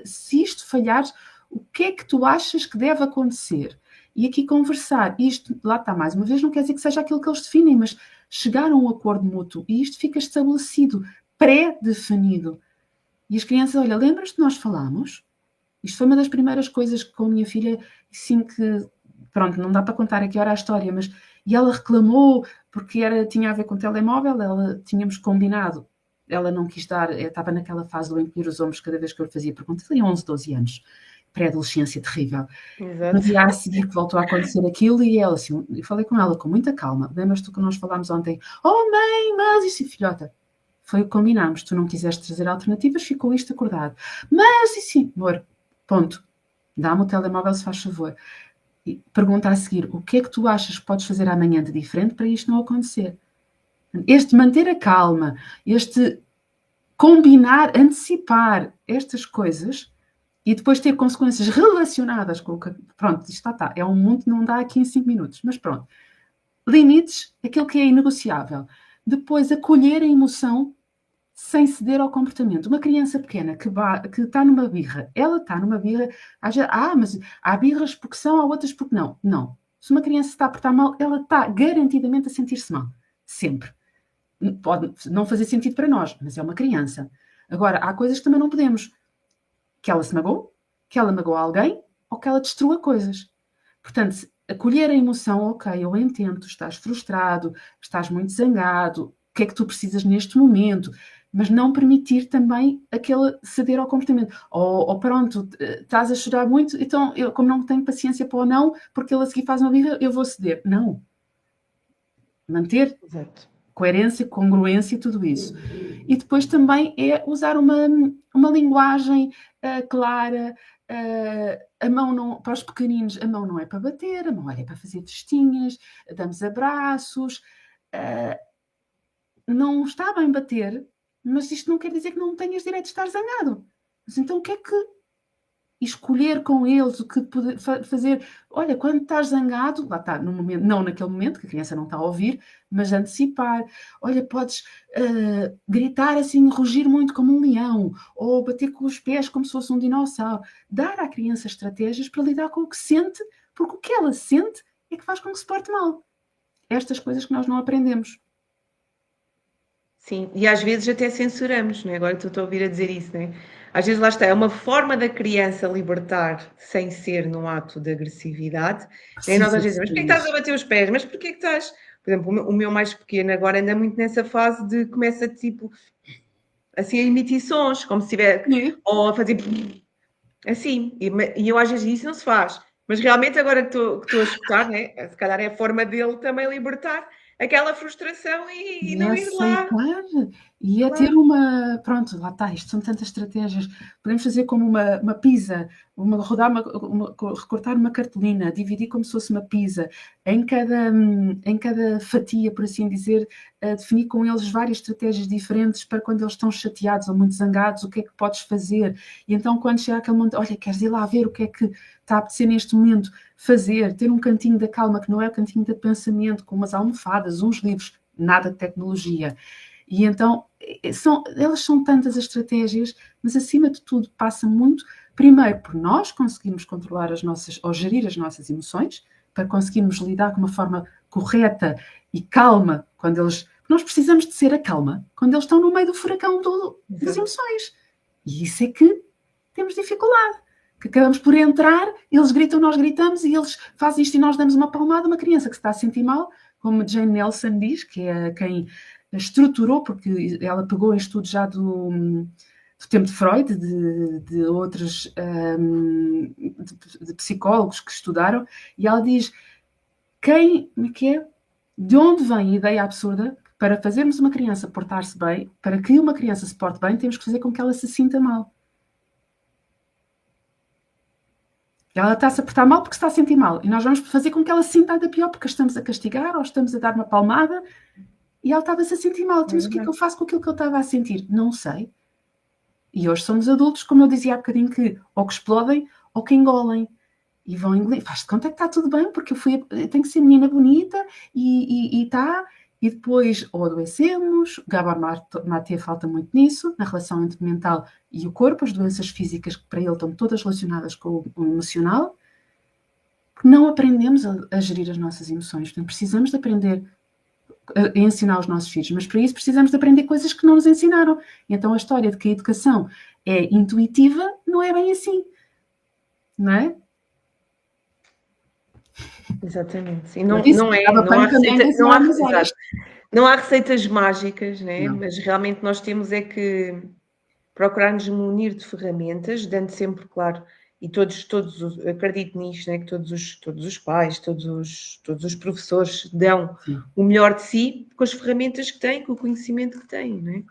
se isto falhares, o que é que tu achas que deve acontecer? E aqui conversar, isto, lá está, mais uma vez, não quer dizer que seja aquilo que eles definem, mas chegar a um acordo mútuo, e isto fica estabelecido, pré-definido. E as crianças, olha, lembras-te que nós falámos? Isto foi uma das primeiras coisas que com a minha filha, assim que, pronto, não dá para contar aqui a história, mas e ela reclamou porque tinha a ver com o telemóvel, tínhamos combinado, ela não quis dar, eu estava naquela fase do encolher os ombros cada vez que eu lhe fazia perguntas, tinha 11, 12 anos, pré-adolescência terrível. No Exato. dia a seguir que voltou a acontecer aquilo e ela assim, eu falei com ela com muita calma, lembras-te que nós falámos ontem, oh mãe, mas isso, filhota, foi o que combinámos, tu não quiseste trazer alternativas, ficou isto acordado, mas e sim, amor, ponto, dá-me o telemóvel se faz favor. E pergunta a seguir, o que é que tu achas que podes fazer amanhã de diferente para isto não acontecer? Este manter a calma, este combinar, antecipar estas coisas e depois ter consequências relacionadas com o que... Pronto, isto está. É um mundo que não dá aqui em 5 minutos, mas pronto. Limites, aquilo que é inegociável. Depois, acolher a emoção sem ceder ao comportamento. Uma criança pequena que está numa birra, ela está numa birra, mas há birras porque são, há outras porque não. Não. Se uma criança está a portar mal, ela está garantidamente a sentir-se mal. Sempre. Pode não fazer sentido para nós, mas é uma criança. Agora, há coisas que também não podemos. Que ela se magoou, que ela magoou alguém ou que ela destrua coisas. Portanto, acolher a emoção, ok, eu entendo, tu estás frustrado, estás muito zangado, o que é que tu precisas neste momento, mas não permitir também aquele ceder ao comportamento. Ou pronto, estás a chorar muito, então eu, como não tenho paciência para o não, porque ele a seguir faz uma birra, eu vou ceder. Não. Manter Exato. coerência, congruência e tudo isso. E depois também é usar uma linguagem clara. A mão não, para os pequeninos, a mão não é para bater, a mão é para fazer festinhas, damos abraços. Não está bem bater, mas isto não quer dizer que não tenhas direito de estar zangado. Mas então o que é que escolher com eles o que poder fazer? Olha, quando estás zangado, lá está, no momento, não naquele momento, que a criança não está a ouvir, mas antecipar. Olha, podes gritar assim, rugir muito como um leão, ou bater com os pés como se fosse um dinossauro. Dar à criança estratégias para lidar com o que sente, porque o que ela sente é que faz com que se porte mal. Estas coisas que nós não aprendemos. Sim, e às vezes até censuramos, não é? Agora estou a ouvir a dizer isso, não é? Às vezes lá está, é uma forma da criança libertar sem ser num ato de agressividade. E nós Precisa às de vezes, mas ser porquê que estás a isso. bater os pés? Mas porquê que estás... Por exemplo, o meu mais pequeno agora anda muito nessa fase de começa tipo assim a emitir sons, como se estiver, É. ou a fazer assim, e eu às vezes isso não se faz. Mas realmente agora que estou a escutar, né? Se calhar é a forma dele também libertar aquela frustração e E não ir lá. aceitar, e é ter Claro. uma. Pronto, lá está, isto são tantas estratégias. Podemos fazer como uma pizza, recortar uma cartolina, dividir como se fosse uma pizza, em cada fatia, por assim dizer, definir com eles várias estratégias diferentes para quando eles estão chateados ou muito zangados, o que é que podes fazer. E então, quando chega aquele momento, olha, queres ir lá ver o que é que está a apetecer neste momento? Fazer, ter um cantinho da calma, que não é o cantinho de pensamento, com umas almofadas, uns livros, nada de tecnologia. E então, elas são tantas as estratégias, mas acima de tudo passa muito, primeiro, por nós conseguirmos controlar as nossas, ou gerir as nossas emoções, para conseguirmos lidar com uma forma correta e calma, quando eles... Nós precisamos de ser a calma, quando eles estão no meio do furacão das emoções. E isso é que temos dificuldade. Que acabamos por entrar, eles gritam, nós gritamos, e eles fazem isto e nós damos uma palmada. Uma criança que se está a sentir mal, como Jane Nelson diz, que é quem estruturou, porque ela pegou em estudos já do tempo de Freud, de outros de psicólogos que estudaram, e ela diz de onde vem a ideia absurda para fazermos uma criança portar-se bem, para que uma criança se porte bem, temos que fazer com que ela se sinta mal. Ela está-se a portar mal porque está a sentir mal. E nós vamos fazer com que ela se sinta ainda pior porque a estamos a castigar ou estamos a dar uma palmada e ela estava-se a sentir mal. Mas o que é que eu faço com aquilo que eu estava a sentir? Não sei. E hoje somos adultos, como eu dizia há bocadinho, que ou que explodem ou que engolem. E vão engolir. Faz-te conta que está tudo bem porque eu tenho que ser menina bonita e está... E depois ou adoecemos, o Gabor Maté falta muito nisso, na relação entre o mental e o corpo, as doenças físicas que para ele estão todas relacionadas com o emocional, porque não aprendemos a gerir as nossas emoções. Portanto, precisamos de aprender a ensinar os nossos filhos, mas para isso precisamos de aprender coisas que não nos ensinaram. E então a história de que a educação é intuitiva não é bem assim. não é? Exatamente. E Eu disse, dava não há pano que a receita, manga são há umas horas. exato, não há receitas mágicas, né? Não. Mas realmente nós temos é que procurar nos munir de ferramentas, dando sempre, claro, e acredito nisto, né? Que todos os pais, todos os professores dão Sim. o melhor de si com as ferramentas que têm, com o conhecimento que têm, né?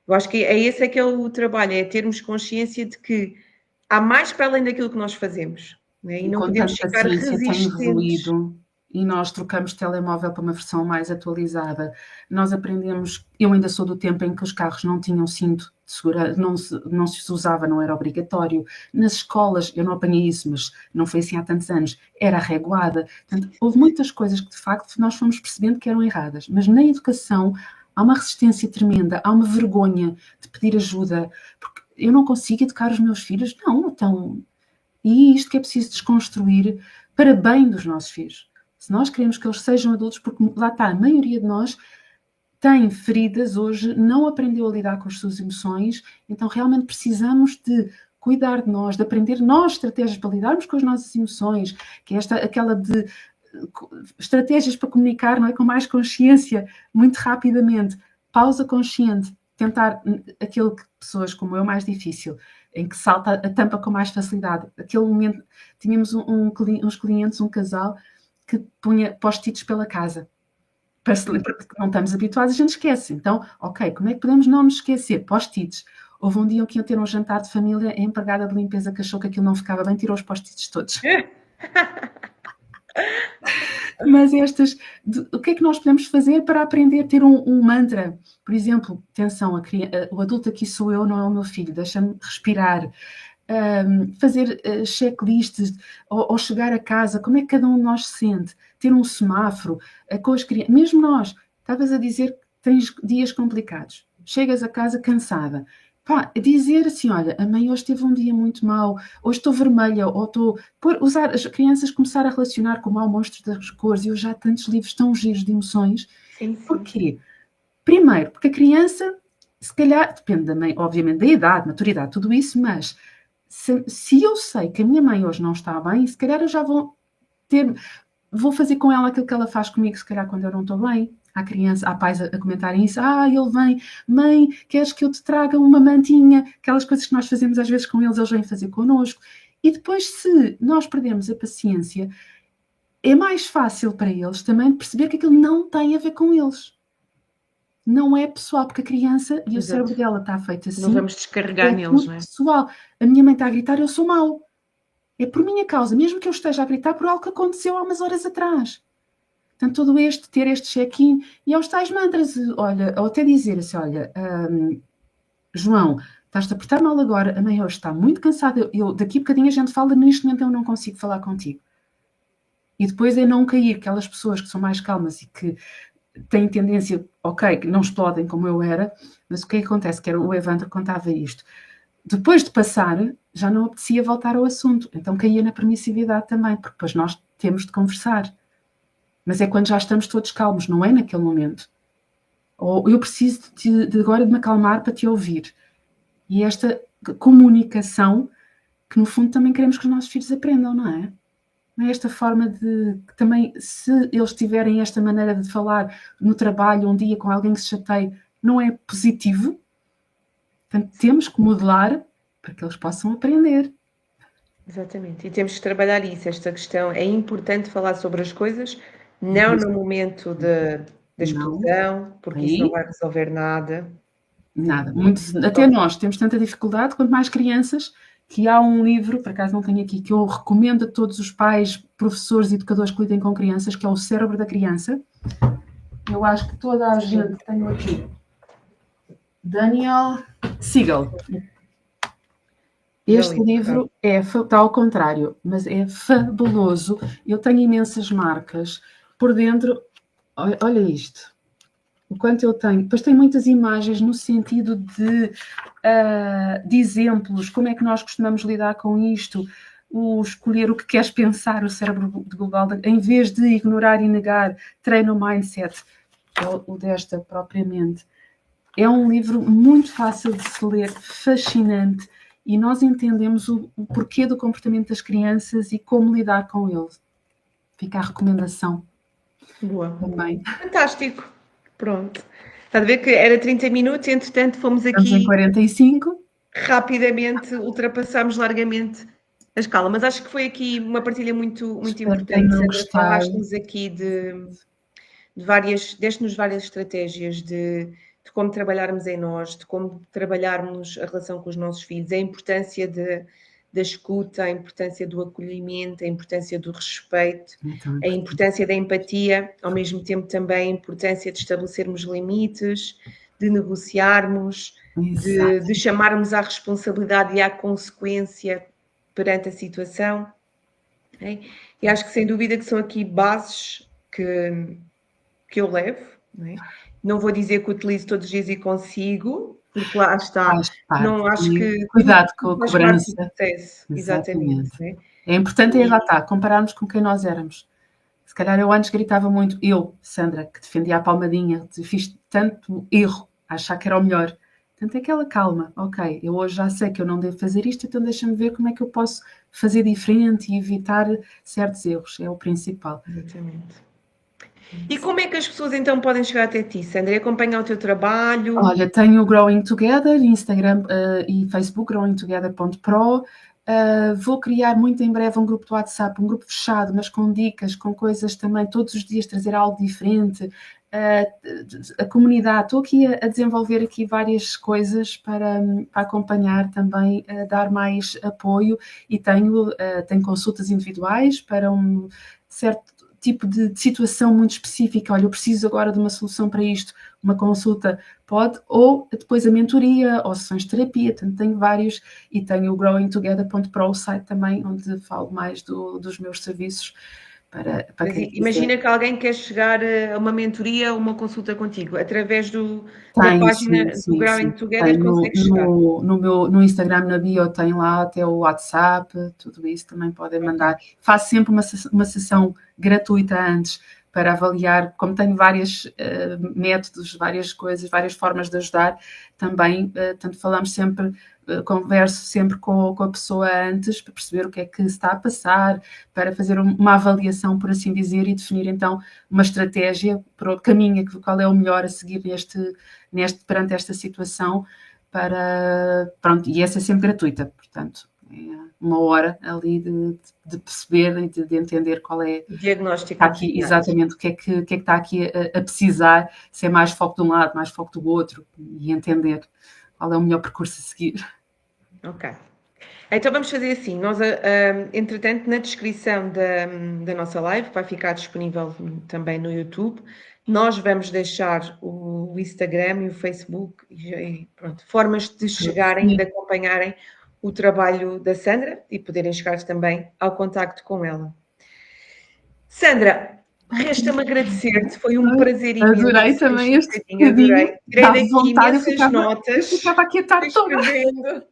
Eu acho que esse é que é o trabalho, é termos consciência de que há mais para além daquilo que nós fazemos, né? E E não com podemos tanta ficar ciência tem resistentes. evoluído e nós trocamos telemóvel para uma versão mais atualizada. Nós aprendemos, eu ainda sou do tempo em que os carros não tinham cinto de segurança, não se usava, não era obrigatório. Nas escolas, eu não apanhei isso, mas não foi assim há tantos anos, era reguada. Portanto, houve muitas coisas que de facto nós fomos percebendo que eram erradas, mas na educação há uma resistência tremenda, há uma vergonha de pedir ajuda, porque eu não consigo educar os meus filhos, não, então... E isto que é preciso desconstruir para bem dos nossos filhos. Se nós queremos que eles sejam adultos, porque lá está, a maioria de nós tem feridas hoje, não aprendeu a lidar com as suas emoções, então realmente precisamos de cuidar de nós, de aprender nós estratégias para lidarmos com as nossas emoções, que é aquela de estratégias para comunicar, não é, com mais consciência, muito rapidamente, pausa consciente, tentar aquilo que pessoas como eu mais difícil, em que salta a tampa com mais facilidade. Aquele momento, tínhamos uns clientes, um casal, que punha post-its pela casa. Porque não estamos habituados, a gente esquece. Então, ok, como é que podemos não nos esquecer? Post-its. Houve um dia que ia ter um jantar de família, a empregada de limpeza que achou que aquilo não ficava bem, tirou os post-its todos. Mas o que é que nós podemos fazer para aprender a ter um mantra? Por exemplo, atenção, o adulto aqui sou eu, não é o meu filho, deixa-me respirar. Fazer checklists ou chegar a casa, como é que cada um de nós se sente, ter um semáforo com as crianças, mesmo nós, estavas a dizer que tens dias complicados, chegas a casa cansada, dizer assim, olha, a mãe hoje teve um dia muito mau, hoje estou vermelha, ou usar as crianças começar a relacionar com o mau monstro das cores, e eu já tantos livros tão giros de emoções. Sim. Porquê? Primeiro, porque a criança, se calhar, depende da mãe, obviamente, da idade, maturidade, tudo isso, mas se eu sei que a minha mãe hoje não está bem, se calhar eu já vou fazer com ela aquilo que ela faz comigo, se calhar quando eu não estou bem. Há criança, há pais a comentarem isso, ele vem, mãe, queres que eu te traga uma mantinha? Aquelas coisas que nós fazemos às vezes com eles vêm fazer connosco. E depois, se nós perdemos a paciência, é mais fácil para eles também perceber que aquilo não tem a ver com eles. Não é pessoal, porque a criança e o cérebro dela está feito assim. Não vamos descarregar neles, não é? Pessoal. A minha mãe está a gritar, eu sou mau. É por minha causa, mesmo que eu esteja a gritar por algo que aconteceu há umas horas atrás. Portanto, ter este check-in e aos tais mantras, olha, ou até dizer assim, olha, João, estás-te a portar mal agora, a mãe hoje está muito cansada, daqui a bocadinho a gente fala, neste momento eu não consigo falar contigo. E depois é não cair, aquelas pessoas que são mais calmas e que têm tendência, ok, que não explodem como eu era, mas o que é que acontece? Que era o Evandro contava isto. Depois de passar, já não apetecia voltar ao assunto, então caía na permissividade também, porque depois nós temos de conversar. Mas é quando já estamos todos calmos, não é naquele momento. Ou eu preciso agora de me acalmar para te ouvir. E esta comunicação, que no fundo também queremos que os nossos filhos aprendam, não é? Não é esta forma de que também, se eles tiverem esta maneira de falar no trabalho, um dia com alguém que se chateie, não é positivo. Portanto, temos que modelar para que eles possam aprender. Exatamente. E temos que trabalhar isso, esta questão. É importante falar sobre as coisas, não no momento da explosão, porque isso não vai resolver nada. Nada. Até nós temos tanta dificuldade, quanto mais crianças, que há um livro, por acaso não tenho aqui, que eu recomendo a todos os pais, professores e educadores que lidem com crianças, que é O Cérebro da Criança. Eu acho que toda a gente tem aqui. Daniel Siegel. Este livro está ao contrário, mas é fabuloso. Eu tenho imensas marcas. Por dentro, olha isto. O quanto eu tenho. Depois tem muitas imagens no sentido de exemplos, como é que nós costumamos lidar com isto, escolher o que queres pensar, o cérebro de Google, em vez de ignorar e negar, treina o mindset, o desta propriamente. É um livro muito fácil de se ler, fascinante, e nós entendemos o porquê do comportamento das crianças e como lidar com ele. Fica a recomendação. Boa. Também. Fantástico. Pronto. Está a ver que era 30 minutos, entretanto fomos Estamos em aqui 45. rapidamente, ultrapassámos largamente a escala, mas acho que foi aqui uma partilha muito Espero que importante. tenham Sandra, falaste-nos aqui de várias, deste-nos várias estratégias de como trabalharmos em nós, de como trabalharmos a relação com os nossos filhos, a importância da escuta, a importância do acolhimento, a importância do respeito, a importância da empatia, ao mesmo tempo também a importância de estabelecermos limites, de negociarmos, de chamarmos à responsabilidade e à consequência perante a situação. Okay? E acho que sem dúvida que são aqui bases que eu levo. Não vou dizer que utilizo todos os dias e consigo, porque lá está. Não acho que cuidado com a cobrança. Exatamente. É importante lá está, compararmos com quem nós éramos. Se calhar eu antes gritava muito, Sandra, que defendia a palmadinha, fiz tanto erro, a achar que era o melhor. Portanto, é aquela calma, ok, eu hoje já sei que eu não devo fazer isto, então deixa-me ver como é que eu posso fazer diferente e evitar certos erros, é o principal. Exatamente. E como é que as pessoas então podem chegar até ti, Sandra? Acompanhar o teu trabalho? Olha, tenho o Growing Together, Instagram e Facebook, growingtogether.pro. Vou criar muito em breve um grupo do WhatsApp, um grupo fechado, mas com dicas, com coisas também, todos os dias trazer algo diferente. A comunidade, estou aqui a desenvolver aqui várias coisas para acompanhar também, dar mais apoio, e tenho consultas individuais para um certo tipo de situação muito específica. Olha, eu preciso agora de uma solução para isto, uma consulta pode, ou depois a mentoria, ou sessões de terapia, portanto tenho vários, e tenho o growingtogether.pro, o site também, onde falo mais dos meus serviços. Para quem imagina que alguém quer chegar a uma mentoria ou uma consulta contigo, através da página do Growing Together consegue chegar. No Instagram, na bio, tem lá até o WhatsApp, tudo isso também podem mandar. Faço sempre uma sessão gratuita antes, para avaliar, como tenho vários métodos, várias coisas, várias formas de ajudar, também, portanto, falamos sempre, converso sempre com a pessoa antes, para perceber o que é que se está a passar, para fazer uma avaliação, por assim dizer, e definir então uma estratégia para o caminho, qual é o melhor a seguir perante esta situação, pronto, e essa é sempre gratuita, portanto, uma hora ali de perceber e de entender qual é o diagnóstico está aqui, exatamente, o que é que está aqui a precisar, se é mais foco de um lado, mais foco do outro, e entender qual é o melhor percurso a seguir. Ok. Então vamos fazer assim, nós, entretanto, na descrição da nossa live, vai ficar disponível também no YouTube, nós vamos deixar o Instagram e o Facebook, e pronto, formas de chegarem, de acompanharem o trabalho da Sandra e poderem chegar também ao contacto com ela. Sandra, resta-me agradecer-te, foi um prazer imenso. Adorei também este bocadinho. Adorei. Tirei daqui imensas notas. Eu ficava aqui a tarde toda.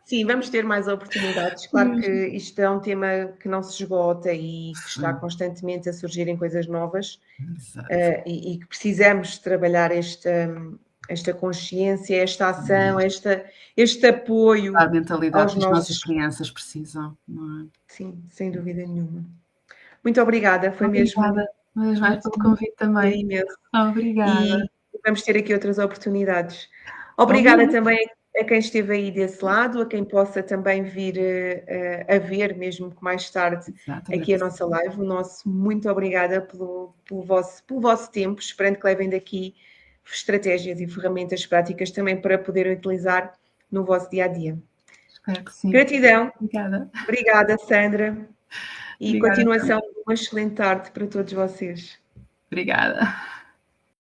Sim, vamos ter mais oportunidades. Claro que isto é um tema que não se esgota e que está constantemente a surgirem coisas novas, e que precisamos trabalhar esta consciência, esta ação, este apoio. A mentalidade que as nossas crianças precisam, não é? Sim, sem dúvida nenhuma. Muito obrigada, foi obrigada. Mas mais pelo convite também. Imenso. Obrigada. E vamos ter aqui outras oportunidades. Obrigada também a quem esteve aí desse lado, a quem possa também vir a ver, mesmo que mais tarde, aqui a nossa live. O nosso muito obrigada pelo vosso tempo, esperando que levem daqui estratégias e ferramentas práticas também para poderem utilizar no vosso dia-a-dia. Espero que sim. Gratidão. Obrigada. Obrigada, Sandra. E continuação de uma excelente tarde para todos vocês. Obrigada.